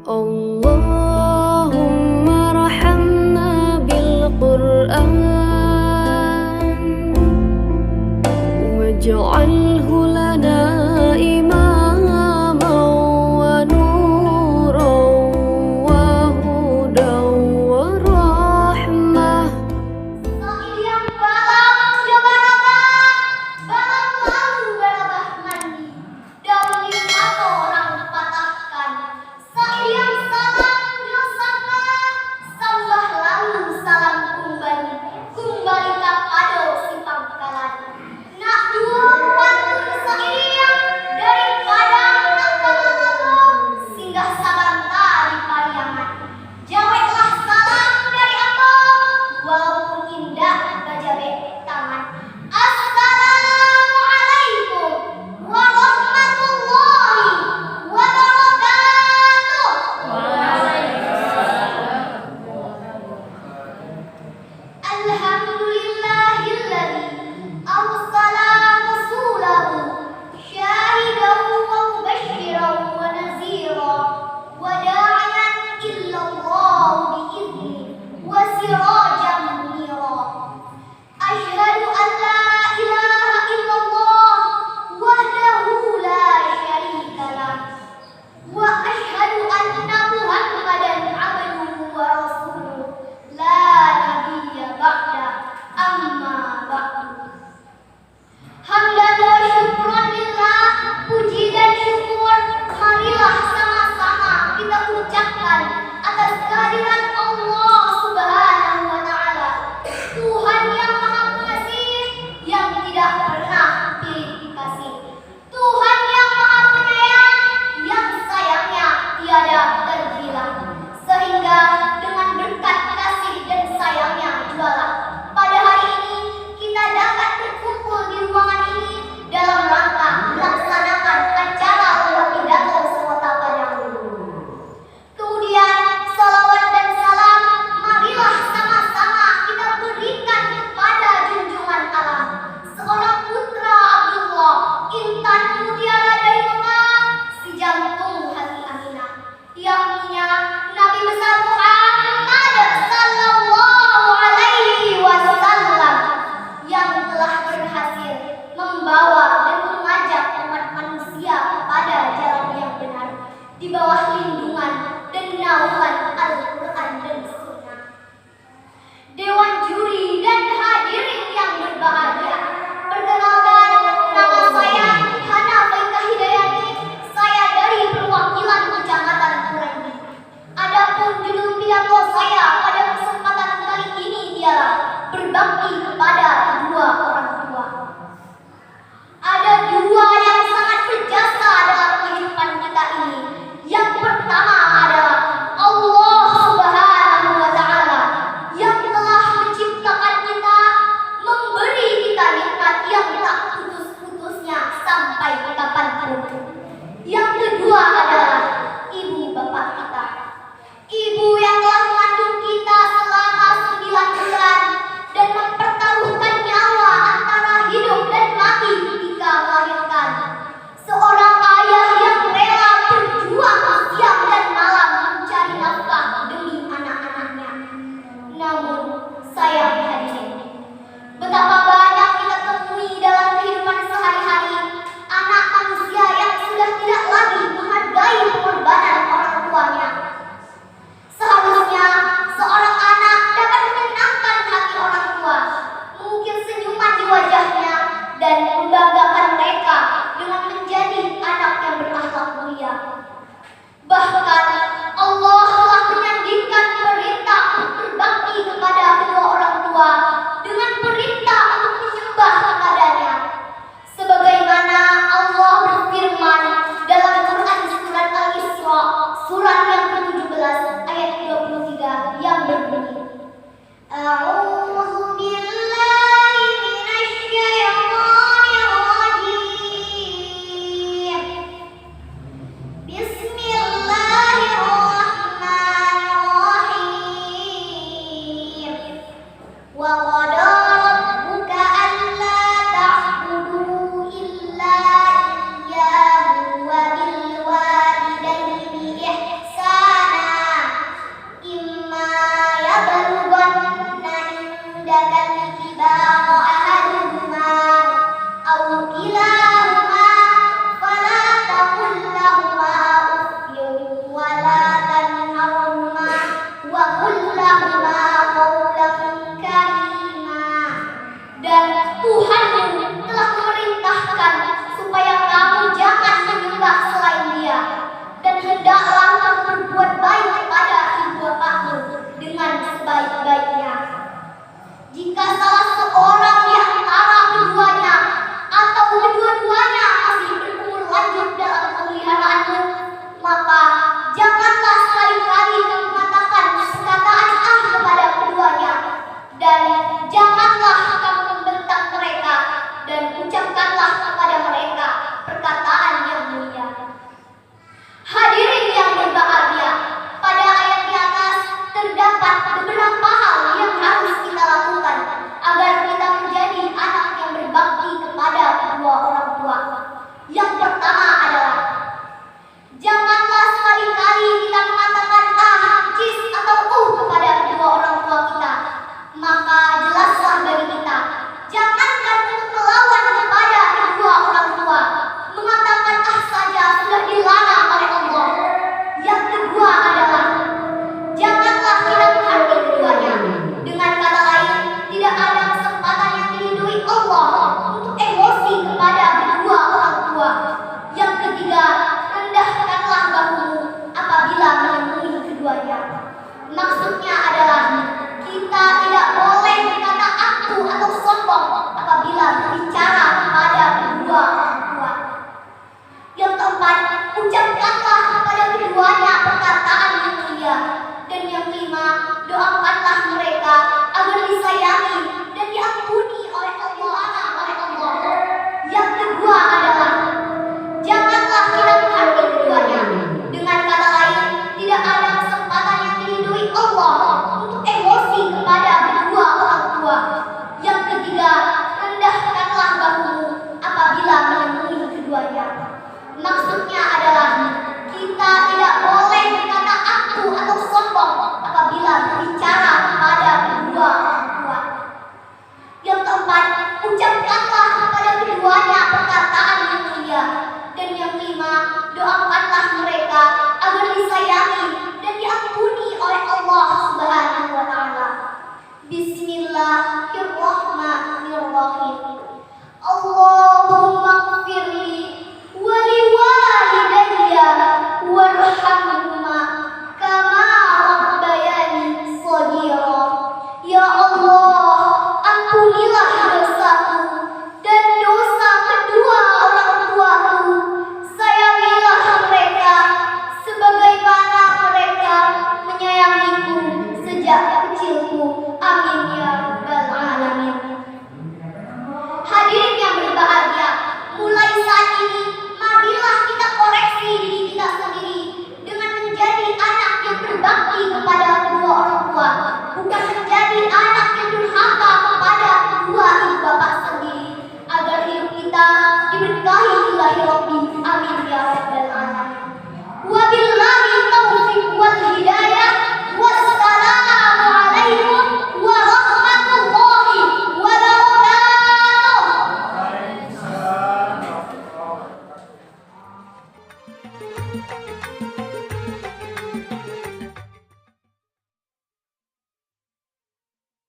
Allahumma arhamna bil Qur'an waj'alhu lana imaman wa nuran wa hudan wa rahmah. Yang balang coba rabah, balang lalu berabah mandi, daun lima orang patahkan. Sair yang salam jo sambah, sambah lalu salam kumbali, kumbali kapado si pangkalan. Nak dua pantun sair daripada nak kalah singgah salam tadi pariangan. Jawablah salam dari aku, walaupun indah bajabe tangan. Assalamualaikum warahmatullahi wabarakatuh. Alhamdulillahilladzi arsala rasulahu syahidan wa mubasysyiran wa nazira wa da'iyan ila Allah bi'idznihi wa sirajan munira. Asyhadu an la ilaha illallah wahdahu la syarika lah wa asyhadu anna Muhammadan abduhu wa rasuluh la nabiyya ba'da amma ba'du. Hamdan wa syukran lillah, puji dan syukur marilah sama-sama kita ucapkan atas kehadiran Allah Subhanahu wa taala, Tuhan yang Maha Pengasih yang tidak pernah pilih kasih, Tuhan yang Maha Penyayang yang sayangnya tiada terbilang, sehingga dengan berkat kasih dan sayangnya jualah pada hari ini kita dapat berkumpul di ruangan ini dalam rangka melaksanakan acara lomba pidato sekota Padang. Kemudian salawat dan salam marilah sama-sama kita berikan kepada junjungan alam, seorang putra Abdullah, intan mutiara dari Mekah, si jantung hati Aminah, yakni Nabi besar Muhammad sallallahu alaihi wasallam, yang telah berhasil membawa dan mengajak umat manusia kepada jalan yang benar di bawah lindungan dan naungan Al-Quran dan Sunnah. Dewan juri dan hadirin yang berbahagia, perkenalkan, nama saya Hana Faikah Hidayati, saya dari perwakilan Kecamatan Turendi. Adapun judul pidato saya pada kesempatan kali ini ialah berbakti kepada kedua orang tua. Ada dua yang sangat berjasa dalam kehidupan kita ini. Yang pertama adalah Allah menemui keduanya. Maksudnya adalah kita tidak boleh berkata aku atau sombong apabila berbicara kepada kedua orang tua. Yang keempat, ucapkanlah kepada keduanya perkataan yang mulia. Dan yang kelima, doakanlah mereka agar disayangi dan diampuni oleh Allah. Yang kedua adalah janganlah kita menghakimi keduanya. Dengan kata lain, tidak ada kesempatan yang diridhoi Allah untuk emosi kepada kedua orang tua. Yang ketiga, rendahkanlah bahumu apabila menemui keduanya. Maksudnya adalah kita tidak boleh berkata aku atau sombong apabila berbicara kepada kedua orang tua. Yang keempat, ucapkanlah kepada keduanya perkataan yang mulia. Dan yang kelima, doakanlah mereka agar disayangi dan diampuni oleh Allah Subhanahu wa taala. Bismillahirrahmanirrahim. Allahumma ighfirli wa liwalidayya warhamhuma kama rabbayani shaghira. Ya Allah, ampunilah dosaku dan dosa kedua orang tuaku. Sayangilah mereka sebagaimana mereka menyayangiku sejak kecilku. Amin ya rabbal alamin. Hadirin yang berbahagia, mulai saat ini marilah kita koreksi diri kita sendiri dengan menjadi anak yang berbakti kepada kedua orang tua, bukan